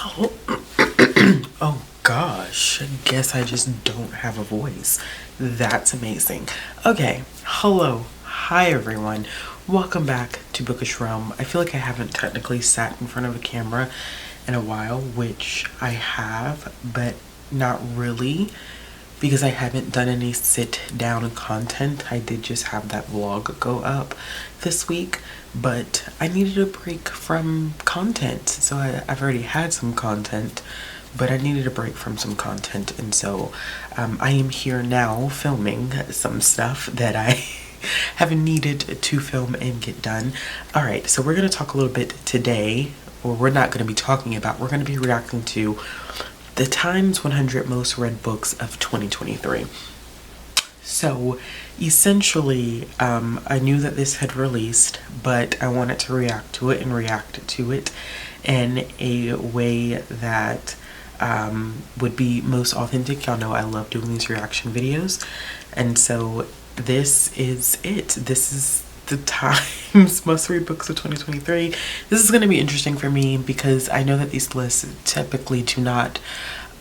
Oh, oh gosh, I guess I just don't have a voice. That's amazing. Okay, hello. Hi everyone. Welcome back to Bookishrealm. I feel like I haven't technically sat in front of a camera in a while, which I have, but not really because I haven't done any sit down content. I did just have that vlog go up this week, but I needed a break from content. So I've already had some content, but I needed a break from some content. And so I am here now filming some stuff that I have needed to film and get done. All right, so we're going to talk a little bit today, or we're not going to be talking about, we're going to be reacting to the Times 100 Most Read Books of 2023. So essentially, I knew that this had released, but I wanted to react to it and react to it in a way that would be most authentic. Y'all know I love doing these reaction videos. And so this is it. This is the Times Must Read Books of 2023. This is going to be interesting for me because I know that these lists typically do not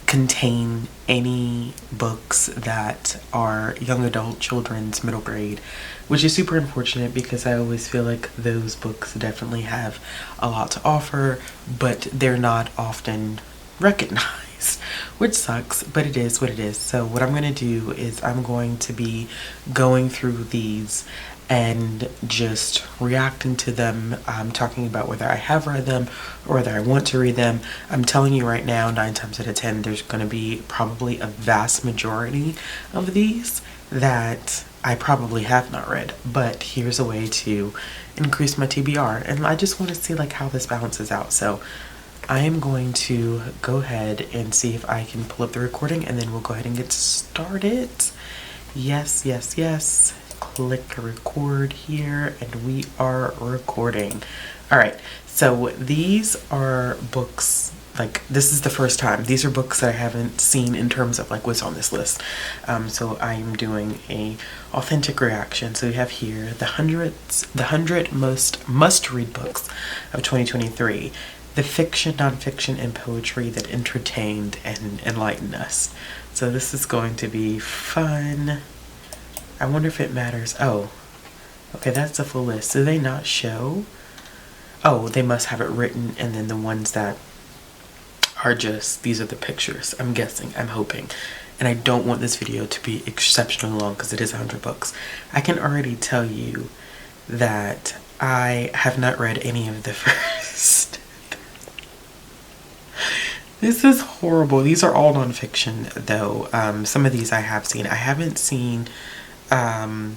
contain any books that are young adult, children's, middle grade, which is super unfortunate because I always feel like those books definitely have a lot to offer, but they're not often recognized, which sucks, but it is what it is. So what I'm going to do is I'm going to be going through these and just reacting to them, talking about whether I have read them or whether I want to read them. I'm telling you right now, 9 times out of 10, there's going to be probably a vast majority of these that I probably have not read, but here's a way to increase my TBR, and I just want to see like how this balances out. So I am going to go ahead and see if I can pull up the recording, and then we'll go ahead and get started. Yes, yes, yes. Click record here, and we are recording. All right, so these are books, like this is the first time. These are books that I haven't seen in terms of like what's on this list. So I am doing a authentic reaction. So we have here the 100 most must-read books of 2023. The fiction, nonfiction, and poetry that entertained and enlightened us. So this is going to be fun. I wonder if it matters. Oh, okay, that's the full list. Do they not show? Oh, they must have it written, and then the ones that are just, these are the pictures. I'm guessing, I'm hoping. And I don't want this video to be exceptionally long because it is 100 books. I can already tell you that I have not read any of the first. This is horrible. These are all nonfiction, though. Some of these I have seen. I haven't seen the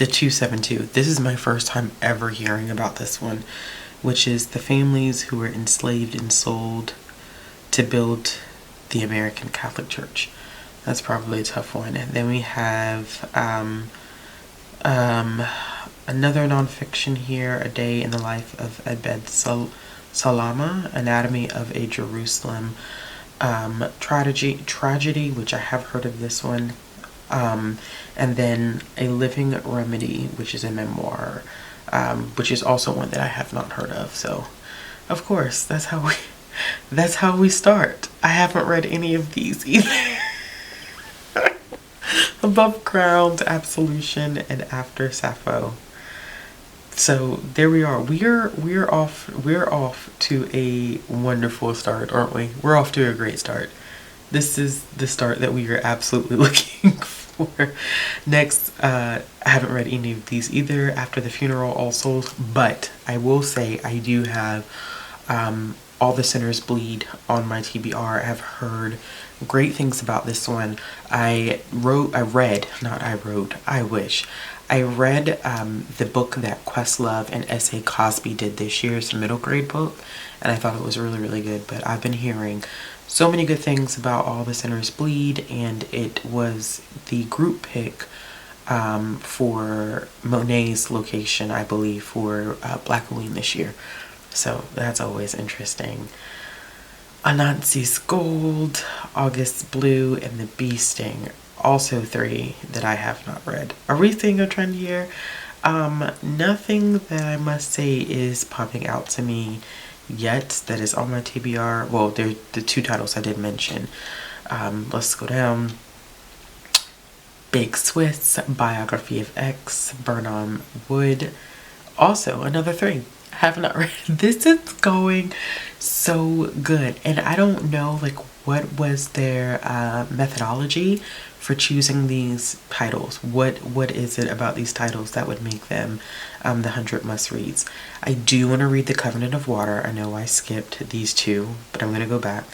272. This is my first time ever hearing about this one, which is the families who were enslaved and sold to build the American Catholic Church. That's probably a tough one. And then we have another nonfiction here, A Day in the Life of Abed Salama, Anatomy of a Jerusalem Tragedy, which I have heard of this one. And then A Living Remedy, which is a memoir, which is also one that I have not heard of. So, of course, that's how we start. I haven't read any of these either. Above Ground, Absolution, and After Sappho. So there we are. We're off to a wonderful start, aren't we? We're off to a great start. This is the start that we are absolutely looking for. Next, I haven't read any of these either. After the Funeral, All Souls, but I will say I do have All the Sinners Bleed on my TBR. I've heard great things about this one. I read the book that Questlove and S.A. Cosby did this year. It's a middle grade book, and I thought it was really, really good. But I've been hearing so many good things about All the Sinners Bleed, and it was the group pick for Monet's location, I believe, for Black Halloween this year. So that's always interesting. Anansi's Gold, August Blue, and The Bee Sting. Also 3 that I have not read. Are we seeing a trend here? Nothing that I must say is popping out to me yet that is on my TBR. Well, they're the two titles I did mention. Let's go down. Big Swiss, Biography of X, Burnham Wood. Also, another 3. I have not read. This is going so good. And I don't know, like, what was their methodology for choosing these titles. What is it about these titles that would make them the 100 must-reads? I do want to read The Covenant of Water. I know I skipped these 2, but I'm going to go back.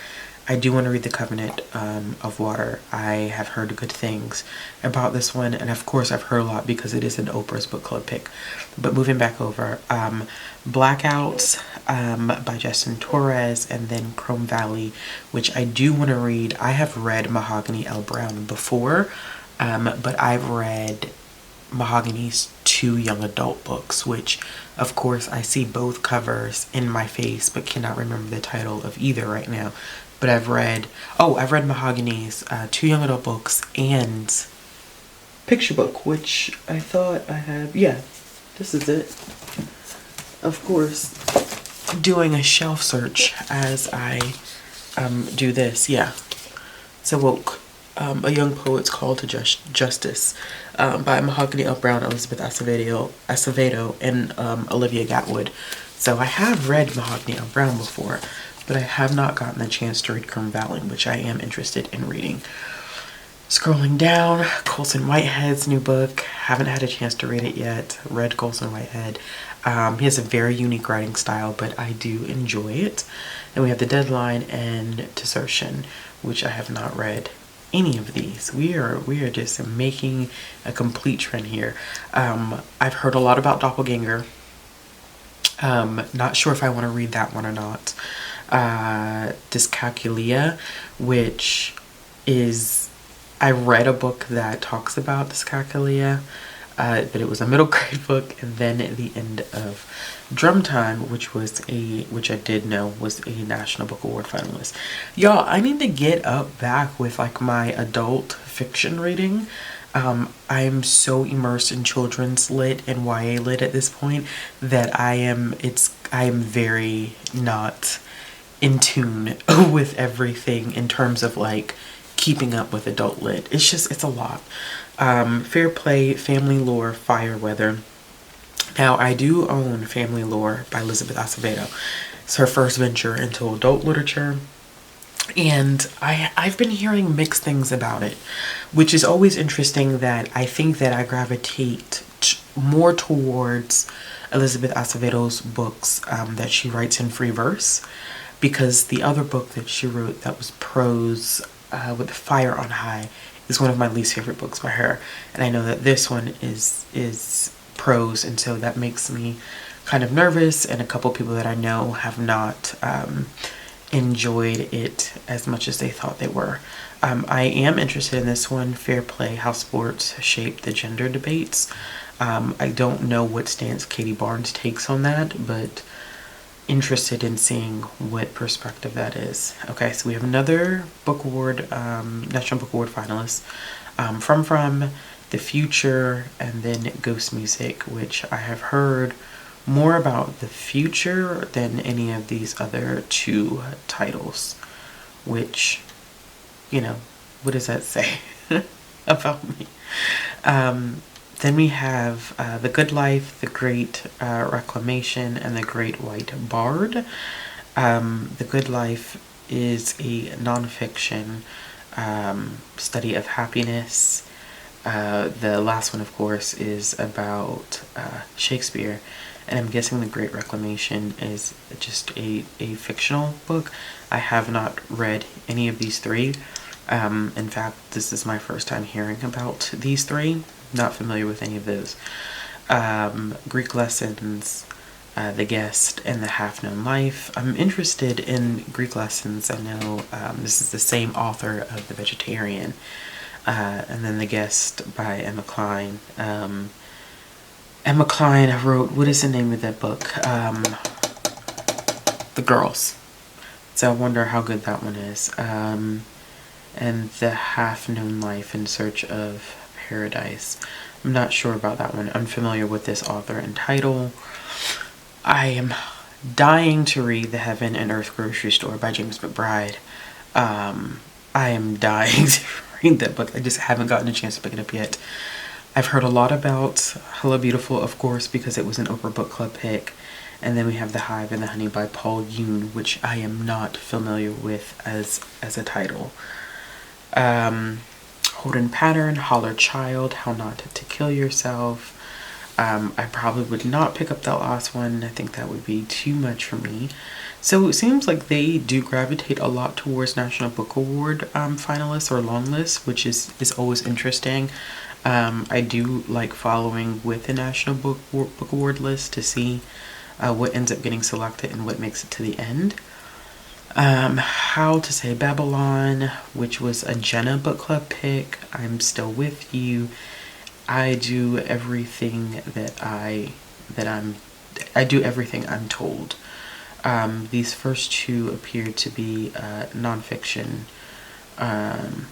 I do want to read The Covenant of Water. I have heard good things about this one, and of course I've heard a lot because it is an Oprah's book club pick. But moving back over, Blackouts by Justin Torres, and then Chrome Valley, which I do want to read. I have read Mahogany L. Brown before, but I've read Mahogany's 2 young adult books, which of course I see both covers in my face but cannot remember the title of either right now. But I've read Mahogany's 2 young adult books and picture book, which I thought I have. Yeah, this is it. Of course, doing a shelf search as I do this. Yeah, So Woke, A Young Poet's Call to Justice by Mahogany L. Brown, Elizabeth Acevedo, and Olivia Gatwood. So I have read Mahogany L. Brown before, but I have not gotten the chance to read Chrome Valley, which I am interested in reading. Scrolling down, Colson Whitehead's new book. Haven't had a chance to read it yet. Read Colson Whitehead. He has a very unique writing style, but I do enjoy it. And we have The Deadline and Desertion, which I have not read any of these. We are just making a complete trend here. I've heard a lot about Doppelganger. Not sure if I want to read that one or not. Dyscalculia, which is, I read a book that talks about dyscalculia, but it was a middle grade book. And then at the end of Drum Time, which I did know was a National Book Award finalist. Y'all, I need to get back with like my adult fiction reading. I'm so immersed in children's lit and YA lit at this point that I am very not in tune with everything in terms of like keeping up with adult lit. It's a lot. Fair Play, Family Lore, Fire Weather. Now, I do own Family Lore by Elizabeth Acevedo. It's her first venture into adult literature. And I've been hearing mixed things about it, which is always interesting. That I think that I gravitate more towards Elizabeth Acevedo's books that she writes in free verse, because the other book that she wrote that was prose with Fire on High is one of my least favorite books by her. And I know that this one is prose, and so that makes me kind of nervous, and a couple people that I know have not enjoyed it as much as they thought they were. I am interested in this one, Fair Play, How Sports Shape the Gender Debates. I don't know what stance Katie Barnes takes on that, but interested in seeing what perspective that is. Okay, so we have another book award, National Book Award finalist, from The Future, and then Ghost Music, which I have heard more about The Future than any of these other 2 titles, which, what does that say about me? Then we have The Good Life, The Great Reclamation, and The Great White Bard. The Good Life is a nonfiction study of happiness. The last one, of course, is about Shakespeare, and I'm guessing The Great Reclamation is just a fictional book. I have not read any of these 3. In fact, this is my first time hearing about these 3. Not familiar with any of those. Greek Lessons, The Guest, and The Half Known Life. I'm interested in Greek Lessons. I know this is the same author of The Vegetarian. And then The Guest by Emma Cline. Emma Cline wrote, what is the name of that book? The Girls. So I wonder how good that one is. And The Half Known Life in Search of Paradise. I'm not sure about that one. I'm familiar with this author and title. I am dying to read The Heaven and Earth Grocery Store by James McBride. I am dying to read that book. I just haven't gotten a chance to pick it up yet. I've heard a lot about Hello Beautiful, of course, because it was an Oprah Book Club pick. And then we have The Hive and the Honey by Paul Yoon, which I am not familiar with as a title. Holden Pattern, Holler Child, How Not to Kill Yourself. I probably would not pick up that last one. I think that would be too much for me. So it seems like they do gravitate a lot towards National Book Award finalists or long lists, which is always interesting. I do like following with the National Book Award list to see what ends up getting selected and what makes it to the end. How to Say Babylon, which was a Jenna Book Club pick. I'm Still With You. I do everything I do everything I'm told. These first two appear to be nonfiction. And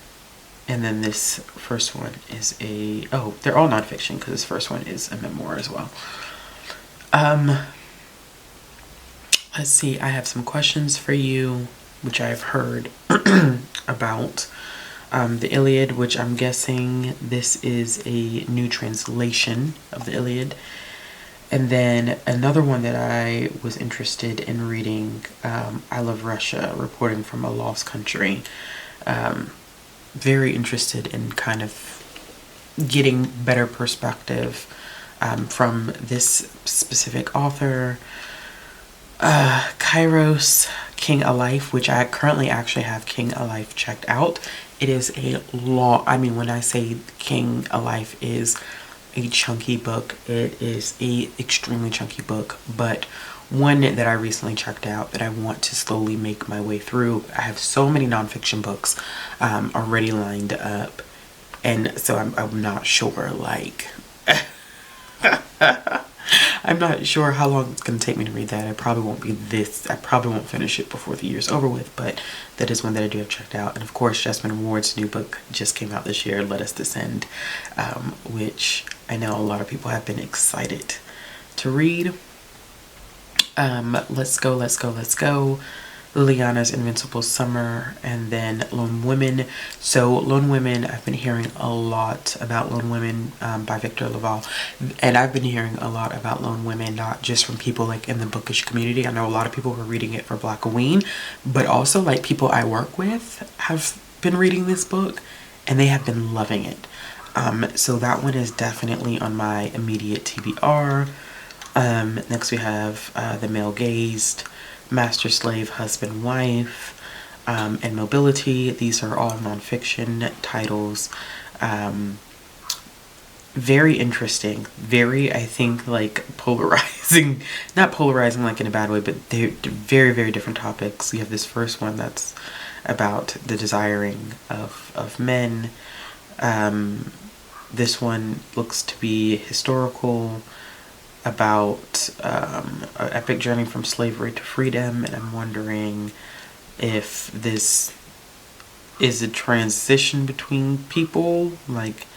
then this first one is they're all nonfiction because this first one is a memoir as well. Let's see, I have some questions for you, which I've heard about. The Iliad, which I'm guessing this is a new translation of the Iliad. And then another one that I was interested in reading, I Love Russia, Reporting from a Lost Country. Very interested in kind of getting better perspective from this specific author. Kairos, King Alive, which I currently actually have King Alive checked out. It is a long, when I say King Alive is a chunky book, it is a extremely chunky book, but one that I recently checked out that I want to slowly make my way through. I have so many nonfiction books already lined up, and so I'm not sure, like, I'm not sure how long it's going to take me to read that. I probably won't finish it before the year's over with, but that is one that I do have checked out. And of course, Jasmine Ward's new book just came out this year, Let Us Descend, which I know a lot of people have been excited to read. Let's go. Liliana's Invincible Summer, and then Lone Women. So Lone Women, I've been hearing a lot about Lone Women by Victor Laval, and I've been hearing a lot about Lone Women not just from people like in the bookish community. I know a lot of people were reading it for Blackoween, but also like people I work with have been reading this book and they have been loving it. So that one is definitely on my immediate TBR. Next we have The Male Gazed, Master Slave Husband Wife, and Mobility. These are all nonfiction titles. Very interesting, very, I think, like polarizing, not polarizing like in a bad way, but they're very, very different topics. You have this first one that's about the desiring of men. This one looks to be historical, about an epic journey from slavery to freedom, and I'm wondering if this is a transition between people, like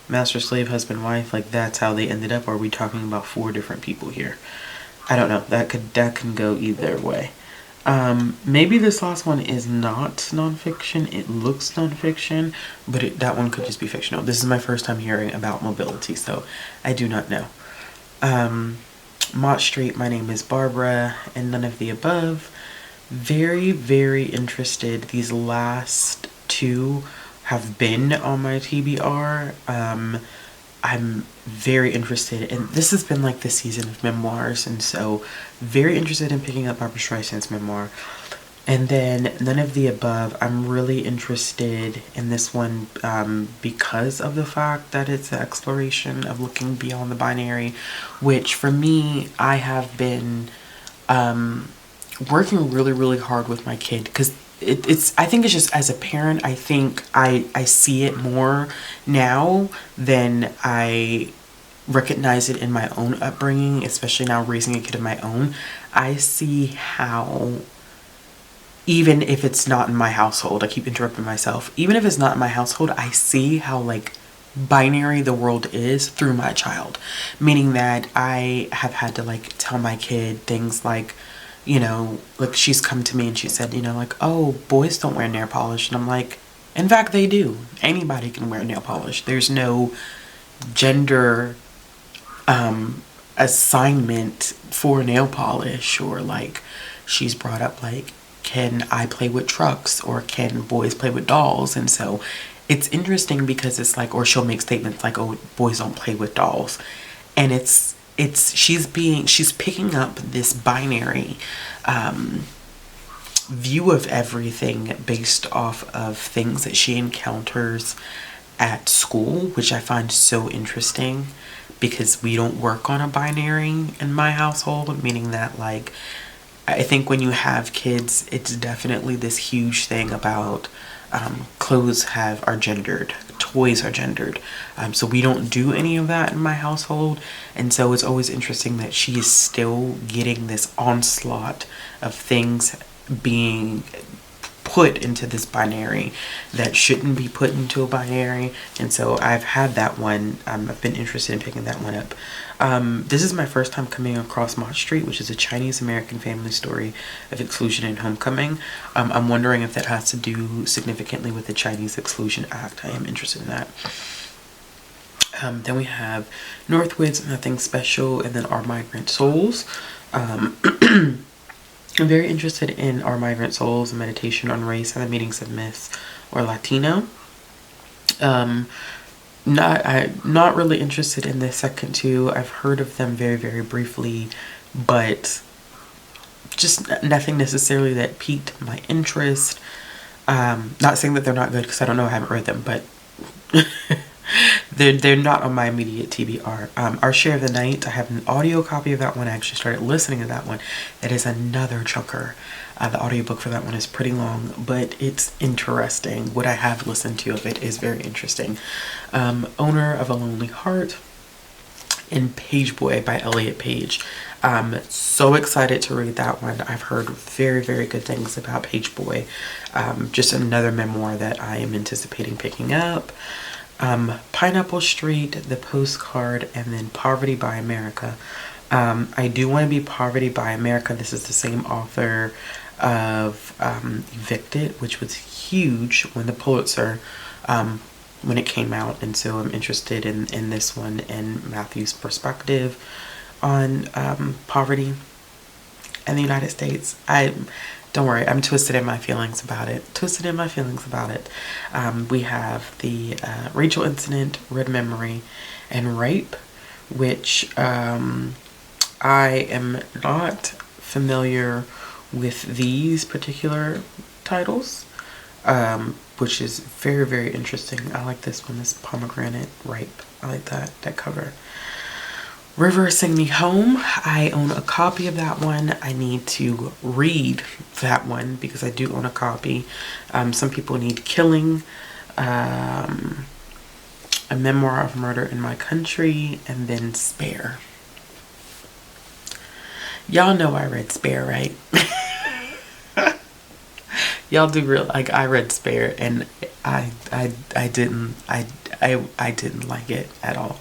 master, slave, husband, wife, like that's how they ended up, or are we talking about 4 different people here? I don't know. That can go either way. Maybe this last one is not nonfiction. It looks nonfiction, but that one could just be fictional. This is my first time hearing about Mobility, so I do not know. Mott Street, My Name is Barbara, and None of the Above. Very, very interested. These last 2 have been on my TBR. I'm very interested, and this has been like the season of memoirs, and so very interested in picking up Barbara Streisand's memoir. And then None of the Above, I'm really interested in this one because of the fact that it's an exploration of looking beyond the binary, which for me, I have been working really, really hard with my kid, because I think it's just, as a parent, I think I see it more now than I recognize it in my own upbringing, especially now raising a kid of my own. I see how, even if it's not in my household, I keep interrupting myself, even if it's not in my household, I see how like binary the world is through my child. Meaning that I have had to like tell my kid things like, you know, like she's come to me and she said, you know, like, oh, boys don't wear nail polish. And I'm like, in fact, they do. Anybody can wear nail polish. There's no gender assignment for nail polish. Or like she's brought up like, can I play with trucks, or can boys play with dolls? And so it's interesting because it's like, or she'll make statements like, oh, boys don't play with dolls. And she's picking up this binary view of everything based off of things that she encounters at school, which I find so interesting because we don't work on a binary in my household, meaning that like, I think when you have kids, it's definitely this huge thing about clothes are gendered, toys are gendered. So we don't do any of that in my household. And so it's always interesting that she is still getting this onslaught of things being put into this binary that shouldn't be put into a binary. And so I've had that one. I've been interested in picking that one up. This is my first time coming across Mott Street, which is a Chinese American family story of exclusion and homecoming. I'm wondering if that has to do significantly with the Chinese Exclusion Act. I am interested in that. Then we have Northwoods, Nothing Special, and then Our Migrant Souls. I'm very interested in Our Migrant Souls, a meditation on race and the meanings of myths, or Latino. Not really interested in the second two. I've heard of them very, very briefly, but just nothing necessarily that piqued my interest. Not saying that they're not good, because I don't know, I haven't read them, but they're not on my immediate TBR. Our Share of the Night, I have an audio copy of that one. I actually started listening to that one. That is another chunker. The audiobook for that one is pretty long, but it's interesting. What I have listened to of it is very interesting. Owner of a Lonely Heart, and Page Boy by Elliot Page. So excited to read that one. I've heard very, very good things about Page Boy. Just another memoir that I am anticipating picking up. Pineapple Street, The Postcard, and then Poverty by America. I do want to be Poverty by America. This is the same author of Evicted, which was huge when the Pulitzer, when it came out. And so I'm interested in this one and Matthew's perspective on poverty in the United States. Don't worry, I'm twisted in my feelings about it. We have the Rachel Incident, Red Memory, and Rape, which I am not familiar with these particular titles, which is very, very interesting. I like this one, this Pomegranate Rape. I like that cover. River Sing Me Home. I own a copy of that one. I need to read that one because I do own a copy. Some people need Killing, A Memoir of Murder in My Country, and then Spare. Y'all know I read Spare, right? Y'all do real, like, I read Spare and I didn't like it at all.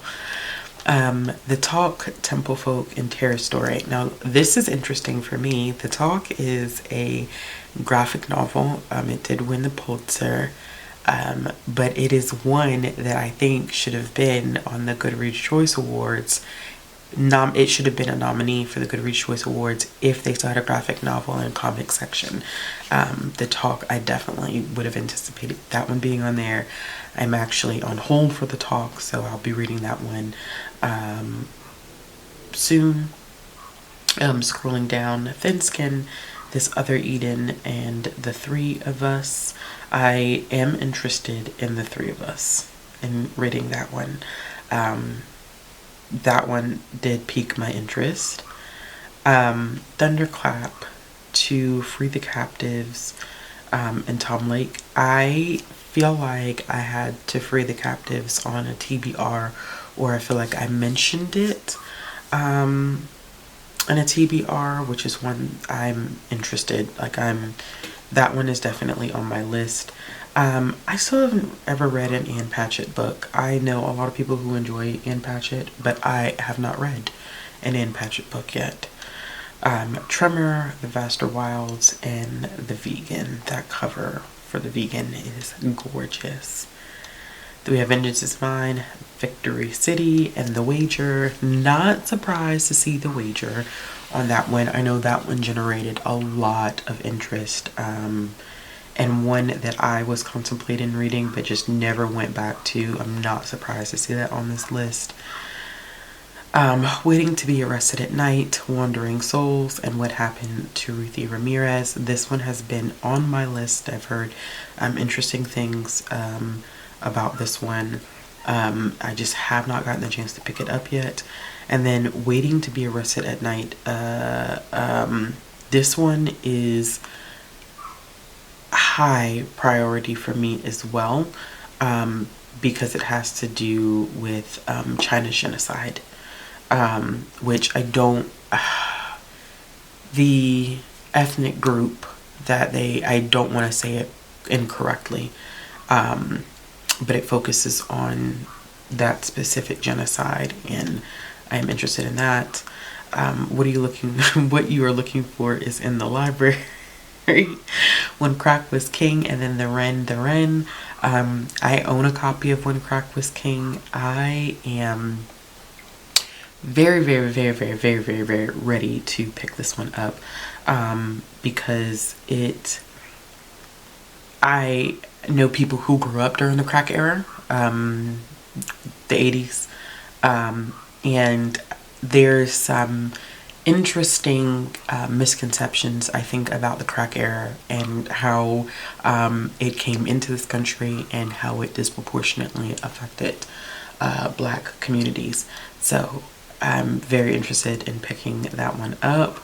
The Talk, Temple Folk, and Terror Story. Now, this is interesting for me. The Talk is a graphic novel. It did win the Pulitzer, but it is one that I think should have been on the Goodreads Choice Awards. It should have been a nominee for the Goodreads Choice Awards if they still had a graphic novel and comic section. The Talk, I definitely would have anticipated that one being on there. I'm actually on hold for The Talk, so I'll be reading that one soon. Scrolling down, Thin Skin, This Other Eden, and The Three of Us. I am interested in The Three of Us and reading that one. That one did pique my interest. Thunderclap, To Free the Captives, and Tom Lake. I feel like I had To Free the Captives on a TBR, or I feel like I mentioned it in a TBR, which is one I'm interested. That one is definitely on my list. I still haven't ever read an Ann Patchett book. I know a lot of people who enjoy Ann Patchett, but I have not read an Ann Patchett book yet. Tremor, The Vaster Wilds, and The Vegan. That cover for The Vegan is gorgeous. Then we have Vengeance is Mine, Victory City, and The Wager. Not surprised to see The Wager on that one. I know that one generated a lot of interest, and one that I was contemplating reading but just never went back to. I'm not surprised to see that on this list. Waiting to be Arrested at Night, Wandering Souls, and What Happened to Ruthie Ramirez. This one has been on my list. I've heard interesting things about this one. I just have not gotten the chance to pick it up yet. And then Waiting to be Arrested at Night. This one is high priority for me as well, because it has to do with China's genocide, which I don't, the ethnic group that I don't want to say it incorrectly, but it focuses on that specific genocide, and I'm interested in that. What you are looking for is in the library. When Crack Was King, and then The Wren. I own a copy of When Crack Was King. I am very, very, very, very, very, very, very ready to pick this one up, because I know people who grew up during the crack era, the 80s, and there's some interesting misconceptions, I think, about the crack era and how it came into this country and how it disproportionately affected Black communities. So I'm very interested in picking that one up.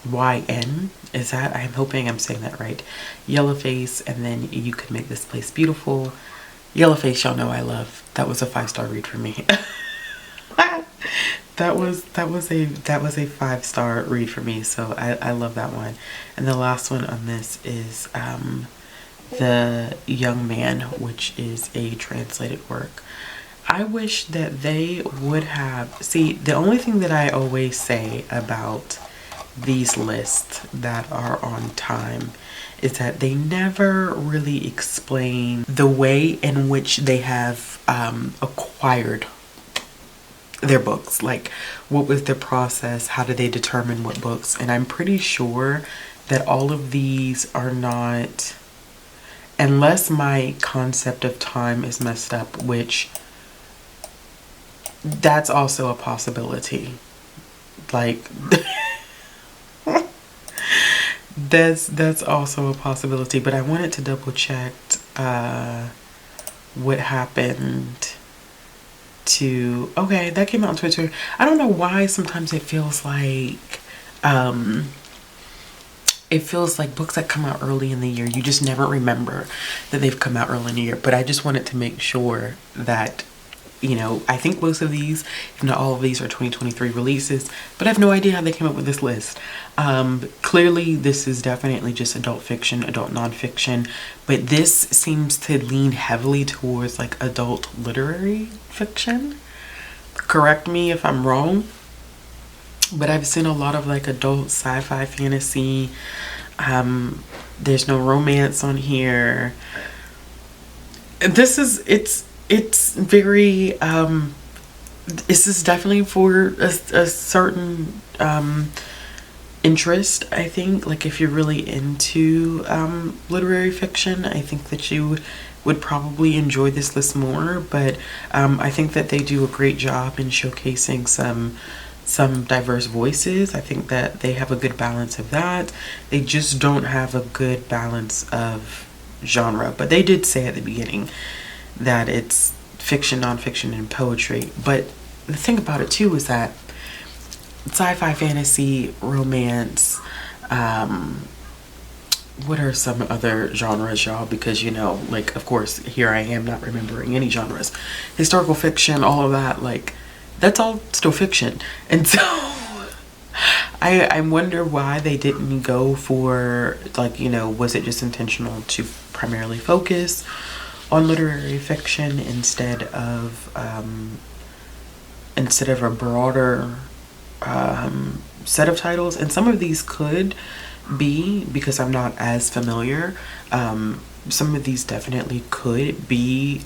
YN, is that? I'm hoping I'm saying that right. Yellowface, and then You Could Make This Place Beautiful. Yellowface, y'all know I love. That was a 5-star read for me. That was a 5-star read for me, so I love that one. And the last one on this is The Young Man, which is a translated work. I wish that they would have, see, the only thing that I always say about these lists that are on time is that they never really explain the way in which they have acquired their books. Like, what was their process? How do they determine what books? And I'm pretty sure that all of these are not, unless my concept of time is messed up, which that's also a possibility. Like, that's also a possibility, but I wanted to double check what happened to, okay, that came out on Twitter. I don't know why sometimes it feels like books that come out early in the year, you just never remember that they've come out early in the year. But I just wanted to make sure that, you know, I think most of these, if not all of these, are 2023 releases, but I have no idea how they came up with this list. Clearly this is definitely just adult fiction, adult nonfiction, but this seems to lean heavily towards like adult literary fiction. Correct me if I'm wrong, but I've seen a lot of like adult sci-fi fantasy. There's no romance on here. This is very this is definitely for a certain interest, I think. Like, if you're really into literary fiction, I think that you would probably enjoy this list more. But I think that they do a great job in showcasing some diverse voices. I think that they have a good balance of that. They just don't have a good balance of genre. But they did say at the beginning that it's fiction, nonfiction, and poetry. But the thing about it too is that sci-fi, fantasy, romance, what are some other genres, y'all? Because, you know, like, of course, here I am not remembering any genres. Historical fiction, all of that, like, that's all still fiction. And so I wonder why they didn't go for, like, you know, was it just intentional to primarily focus on literary fiction instead of a broader set of titles, and some of these could be, because I'm not as familiar, some of these definitely could be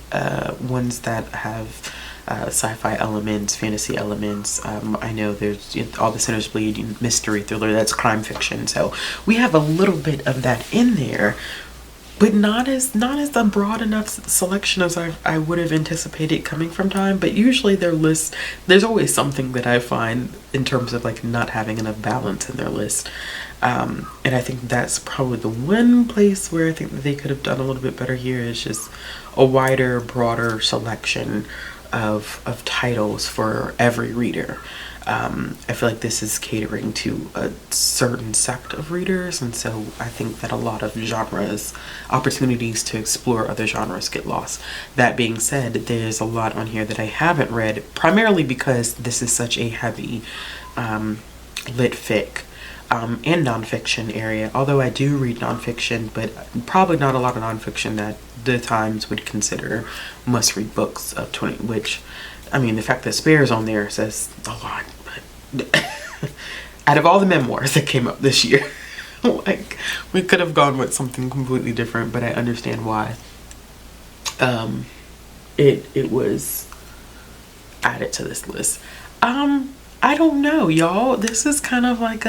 ones that have sci-fi elements, fantasy elements. I know there's All the Sinners Bleed, mystery thriller, that's crime fiction, so we have a little bit of that in there, but not as a broad enough selection as I would have anticipated coming from Time. But usually their list, there's always something that I find in terms of like not having enough balance in their list. And I think that's probably the one place where I think that they could have done a little bit better here, is just a wider, broader selection of titles for every reader. I feel like this is catering to a certain sect of readers, and so I think that a lot of genres, opportunities to explore other genres, get lost. That being said, there's a lot on here that I haven't read, primarily because this is such a heavy lit fic and nonfiction area. Although I do read nonfiction, but probably not a lot of nonfiction that the Times would consider must-read books of 20, which, I mean, the fact that Spare's on there says a lot. But out of all the memoirs that came up this year, like, we could have gone with something completely different, but I understand why it was added to this list. I don't know, y'all. This is kind of like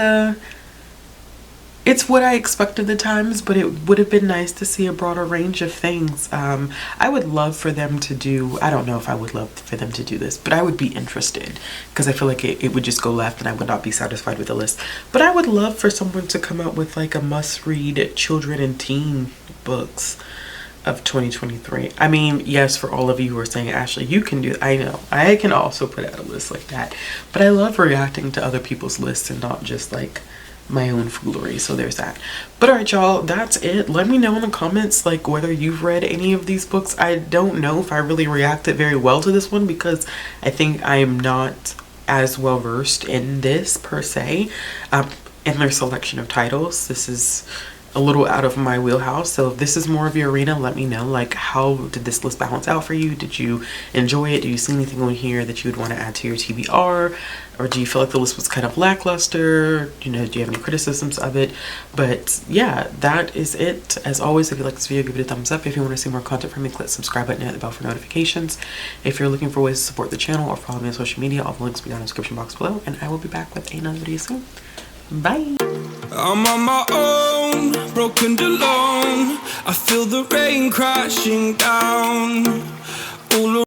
it's what I expected the Times, but it would have been nice to see a broader range of things. I would love for them to do, I don't know if I would love for them to do this, but I would be interested, because I feel like it would just go left and I would not be satisfied with the list. But I would love for someone to come out with like a must-read children and teen books of 2023. I mean, yes, for all of you who are saying, Ashley, you can do, I know, I can also put out a list like that, but I love reacting to other people's lists and not just like my own foolery. So there's that. But alright, y'all, that's it. Let me know in the comments like whether you've read any of these books. I don't know if I really reacted very well to this one, because I think I am not as well versed in this per se, in their selection of titles. This is a little out of my wheelhouse, so if this is more of your arena, let me know. Like, how did this list balance out for you? Did you enjoy it? Do you see anything on here that you would want to add to your TBR, or do you feel like the list was kind of lackluster? You know, do you have any criticisms of it? But yeah, that is it. As always, if you like this video, give it a thumbs up. If you want to see more content from me, click the subscribe button and hit the bell for notifications. If you're looking for ways to support the channel or follow me on social media, all the links will be down in the description box below, and I will be back with another video soon. Bye. I'm on my own, broken and alone. I feel the rain crashing down all around.